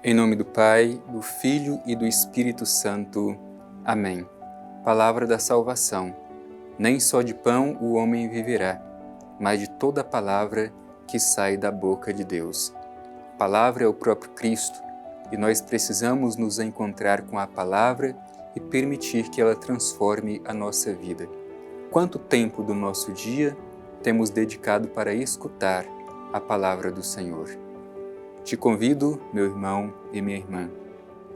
Em nome do Pai, do Filho e do Espírito Santo. Amém. Palavra da salvação. Nem só de pão o homem viverá, mas de toda a palavra que sai da boca de Deus. A palavra é o próprio Cristo, e nós precisamos nos encontrar com a palavra e permitir que ela transforme a nossa vida. Quanto tempo do nosso dia temos dedicado para escutar a palavra do Senhor? Te convido, meu irmão e minha irmã,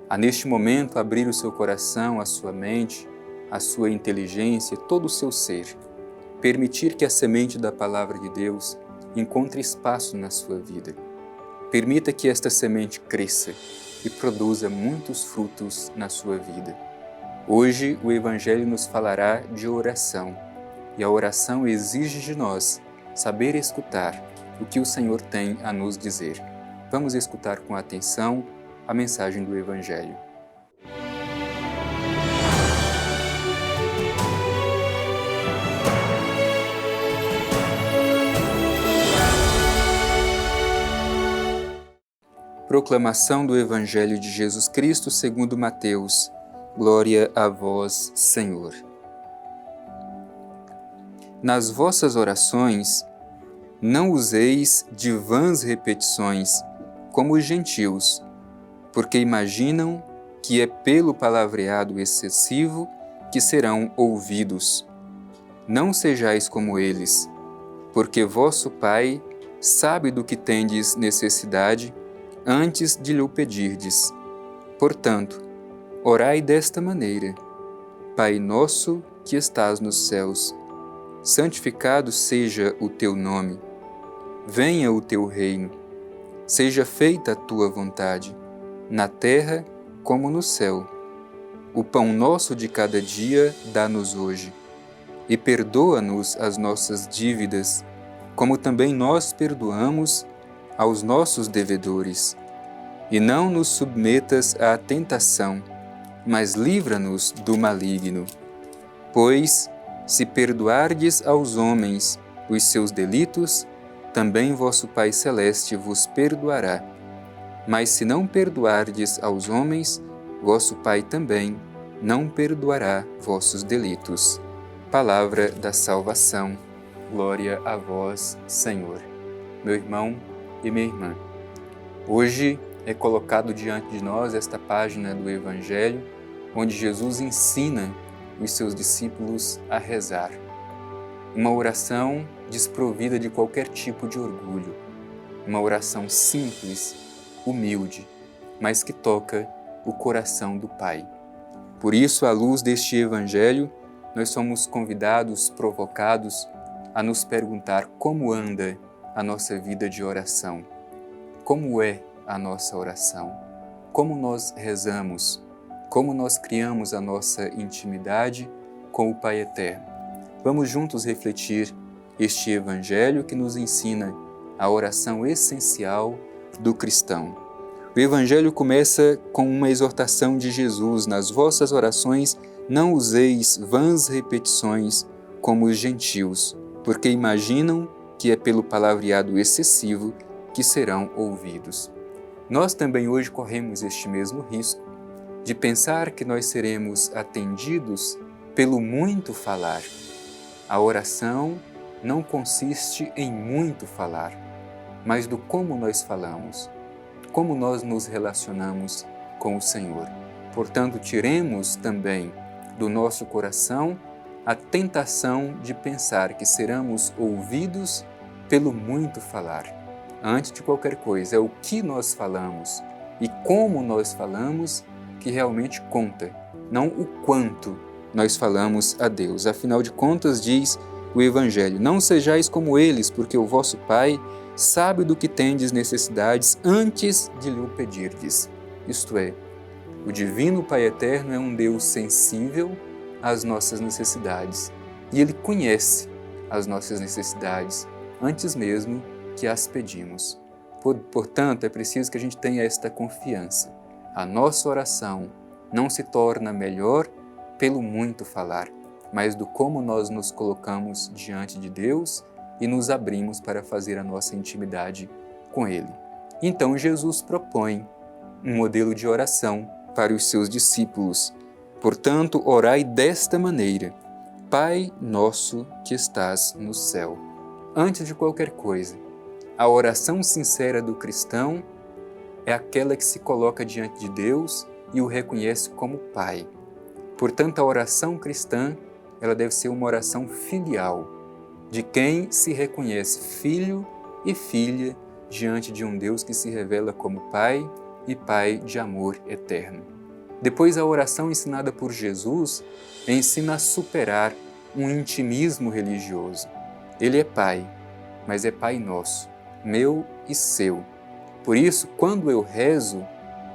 a neste momento abrir o seu coração, a sua mente, a sua inteligência, todo o seu ser. Permitir que a semente da palavra de Deus encontre espaço na sua vida. Permita que esta semente cresça e produza muitos frutos na sua vida. Hoje o Evangelho nos falará de oração, e a oração exige de nós saber escutar o que o Senhor tem a nos dizer. Vamos escutar com atenção a mensagem do Evangelho. Proclamação do Evangelho de Jesus Cristo segundo Mateus. Glória a vós, Senhor. Nas vossas orações, não useis de vãs repetições, como os gentios, porque imaginam que é pelo palavreado excessivo que serão ouvidos. Não sejais como eles, porque vosso Pai sabe do que tendes necessidade antes de lhe pedirdes. Portanto, orai desta maneira: Pai nosso que estás nos céus, santificado seja o teu nome. Venha o teu reino. Seja feita a tua vontade, na terra como no céu. O pão nosso de cada dia dá-nos hoje. E perdoa-nos as nossas dívidas, como também nós perdoamos aos nossos devedores. E não nos submetas à tentação, mas livra-nos do maligno. Pois, se perdoardes aos homens os seus delitos, também vosso Pai Celeste vos perdoará. Mas se não perdoardes aos homens, vosso Pai também não perdoará vossos delitos. Palavra da salvação. Glória a vós, Senhor. Meu irmão e minha irmã, hoje é colocado diante de nós esta página do Evangelho, onde Jesus ensina os seus discípulos a rezar. Uma oração desprovida de qualquer tipo de orgulho. Uma oração simples, humilde, mas que toca o coração do Pai. Por isso, à luz deste Evangelho, nós somos convidados, provocados a nos perguntar como anda a nossa vida de oração. Como é a nossa oração? Como nós rezamos? Como nós criamos a nossa intimidade com o Pai Eterno? Vamos juntos refletir este Evangelho que nos ensina a oração essencial do cristão. O Evangelho começa com uma exortação de Jesus: nas vossas orações não useis vãs repetições como os gentios, porque imaginam que é pelo palavreado excessivo que serão ouvidos. Nós também hoje corremos este mesmo risco de pensar que nós seremos atendidos pelo muito falar. A oração não consiste em muito falar, mas do como nós falamos, como nós nos relacionamos com o Senhor. Portanto, tiremos também do nosso coração a tentação de pensar que seremos ouvidos pelo muito falar. Antes de qualquer coisa, é o que nós falamos e como nós falamos que realmente conta, não o quanto nós falamos a Deus. Afinal de contas, diz o Evangelho: não sejais como eles, porque o vosso Pai sabe do que tendes necessidades antes de lhe pedirdes. Isto é, o Divino Pai Eterno é um Deus sensível às nossas necessidades e Ele conhece as nossas necessidades antes mesmo que as pedimos. Portanto, é preciso que a gente tenha esta confiança. A nossa oração não se torna melhor pelo muito falar, mas do como nós nos colocamos diante de Deus e nos abrimos para fazer a nossa intimidade com Ele. Então Jesus propõe um modelo de oração para os seus discípulos. Portanto, orai desta maneira: Pai nosso que estás no céu. Antes de qualquer coisa, a oração sincera do cristão é aquela que se coloca diante de Deus e o reconhece como Pai. Portanto, a oração cristã, ela deve ser uma oração filial, de quem se reconhece filho e filha diante de um Deus que se revela como Pai e Pai de amor eterno. Depois, a oração ensinada por Jesus ensina a superar um intimismo religioso. Ele é Pai, mas é Pai nosso, meu e seu. Por isso, quando eu rezo,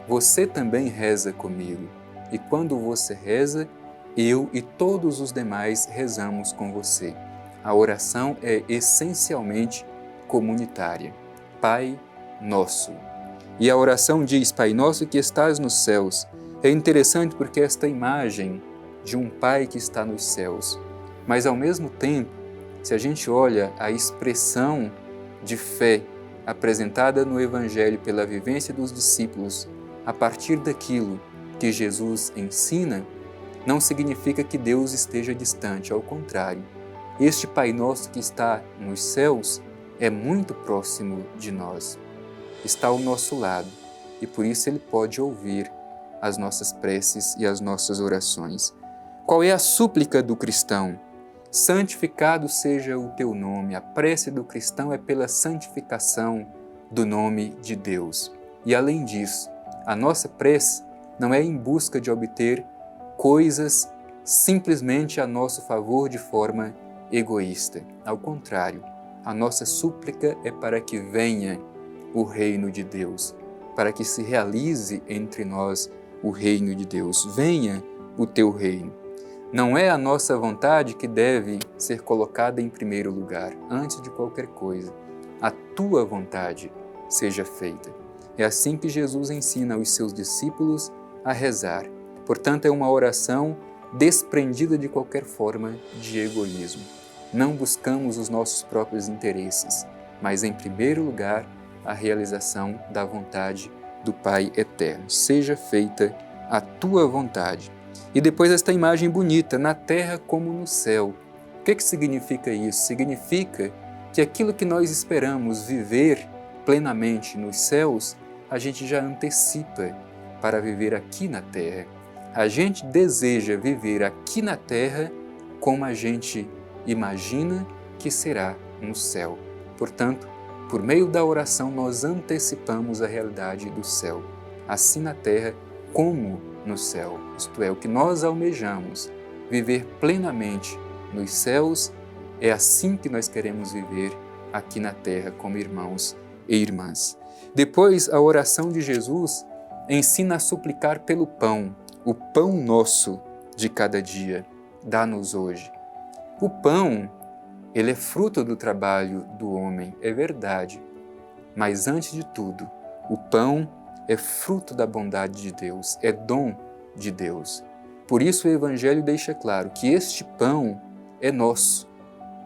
você também reza comigo. E quando você reza, eu e todos os demais rezamos com você. A oração é essencialmente comunitária. Pai Nosso. E a oração diz: Pai Nosso que estás nos céus. É interessante porque esta imagem de um Pai que está nos céus, mas ao mesmo tempo, se a gente olha a expressão de fé apresentada no Evangelho pela vivência dos discípulos, a partir daquilo que Jesus ensina, não significa que Deus esteja distante, ao contrário. Este Pai Nosso que está nos céus é muito próximo de nós, está ao nosso lado e por isso Ele pode ouvir as nossas preces e as nossas orações. Qual é a súplica do cristão? Santificado seja o teu nome. A prece do cristão é pela santificação do nome de Deus. E além disso, a nossa prece não é em busca de obter coisas simplesmente a nosso favor de forma egoísta. Ao contrário, a nossa súplica é para que venha o reino de Deus, para que se realize entre nós o reino de Deus. Venha o teu reino. Não é a nossa vontade que deve ser colocada em primeiro lugar, antes de qualquer coisa. A tua vontade seja feita. É assim que Jesus ensina aos seus discípulos a rezar. Portanto, é uma oração desprendida de qualquer forma de egoísmo. Não buscamos os nossos próprios interesses, mas, em primeiro lugar, a realização da vontade do Pai Eterno. Seja feita a tua vontade. E depois esta imagem bonita, na terra como no céu. O que significa isso? Significa que aquilo que nós esperamos viver plenamente nos céus, a gente já antecipa para viver aqui na terra. A gente deseja viver aqui na terra como a gente imagina que será no céu. Portanto, por meio da oração, nós antecipamos a realidade do céu, assim na terra como no céu. Isto é, o que nós almejamos, viver plenamente nos céus, é assim que nós queremos viver aqui na terra como irmãos e irmãs. Depois, a oração de Jesus ensina a suplicar pelo pão, o pão nosso de cada dia, dá-nos hoje. O pão, ele é fruto do trabalho do homem, é verdade, mas antes de tudo, o pão é fruto da bondade de Deus, é dom de Deus. Por isso o Evangelho deixa claro que este pão é nosso.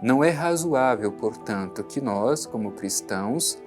Não é razoável, portanto, que nós, como cristãos,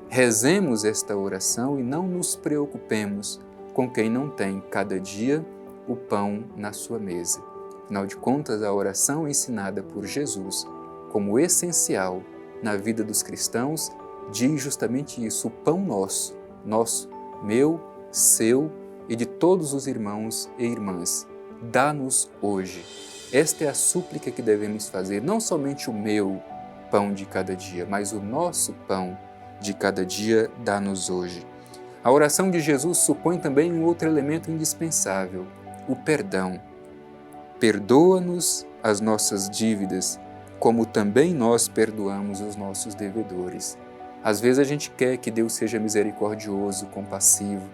rezemos esta oração e não nos preocupemos com quem não tem cada dia o pão na sua mesa. Afinal de contas, a oração ensinada por Jesus como essencial na vida dos cristãos diz justamente isso: o pão nosso, meu, seu e de todos os irmãos e irmãs, dá-nos hoje. Esta é a súplica que devemos fazer, não somente o meu pão de cada dia, mas o nosso pão de cada dia dá-nos hoje. A oração de Jesus supõe também um outro elemento indispensável, o perdão. Perdoa-nos as nossas dívidas, como também nós perdoamos os nossos devedores. Às vezes a gente quer que Deus seja misericordioso, compassivo,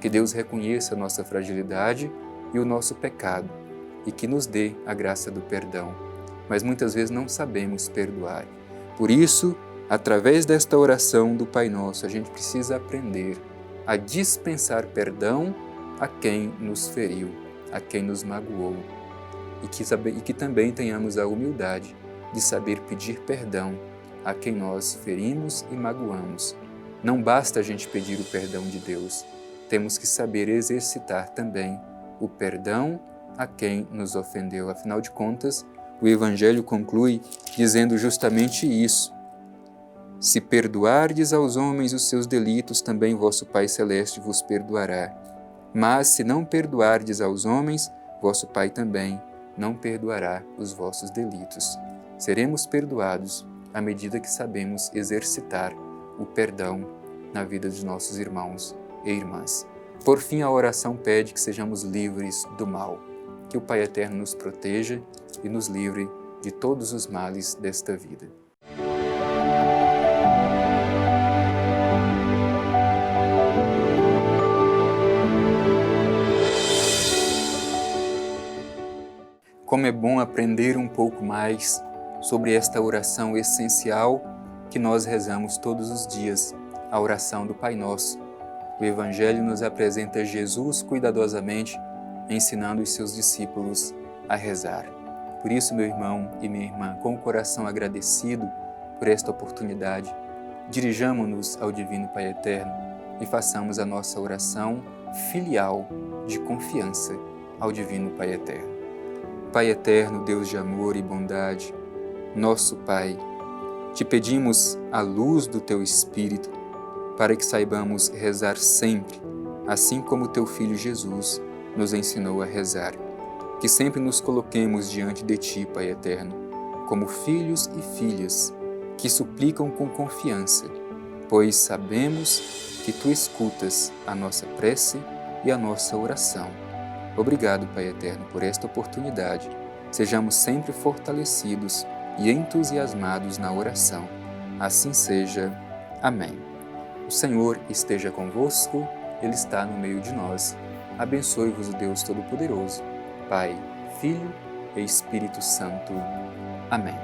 que Deus reconheça a nossa fragilidade e o nosso pecado e que nos dê a graça do perdão. Mas muitas vezes não sabemos perdoar. Por isso, através desta oração do Pai Nosso, a gente precisa aprender a dispensar perdão a quem nos feriu, a quem nos magoou. E que também tenhamos a humildade de saber pedir perdão a quem nós ferimos e magoamos. Não basta a gente pedir o perdão de Deus, temos que saber exercitar também o perdão a quem nos ofendeu. Afinal de contas, o Evangelho conclui dizendo justamente isso. Se perdoardes aos homens os seus delitos, também vosso Pai Celeste vos perdoará. Mas se não perdoardes aos homens, vosso Pai também não perdoará os vossos delitos. Seremos perdoados à medida que sabemos exercitar o perdão na vida dos nossos irmãos e irmãs. Por fim, a oração pede que sejamos livres do mal, que o Pai Eterno nos proteja e nos livre de todos os males desta vida. Como é bom aprender um pouco mais sobre esta oração essencial que nós rezamos todos os dias, a oração do Pai Nosso. O Evangelho nos apresenta Jesus cuidadosamente ensinando os seus discípulos a rezar. Por isso, meu irmão e minha irmã, com o coração agradecido por esta oportunidade, dirijamo-nos ao Divino Pai Eterno e façamos a nossa oração filial de confiança ao Divino Pai Eterno. Pai eterno, Deus de amor e bondade, nosso Pai, te pedimos a luz do Teu Espírito para que saibamos rezar sempre, assim como Teu Filho Jesus nos ensinou a rezar. Que sempre nos coloquemos diante de Ti, Pai eterno, como filhos e filhas que suplicam com confiança, pois sabemos que Tu escutas a nossa prece e a nossa oração. Obrigado, Pai eterno, por esta oportunidade. Sejamos sempre fortalecidos e entusiasmados na oração. Assim seja. Amém. O Senhor esteja convosco, Ele está no meio de nós. Abençoe-vos o Deus Todo-Poderoso, Pai, Filho e Espírito Santo. Amém.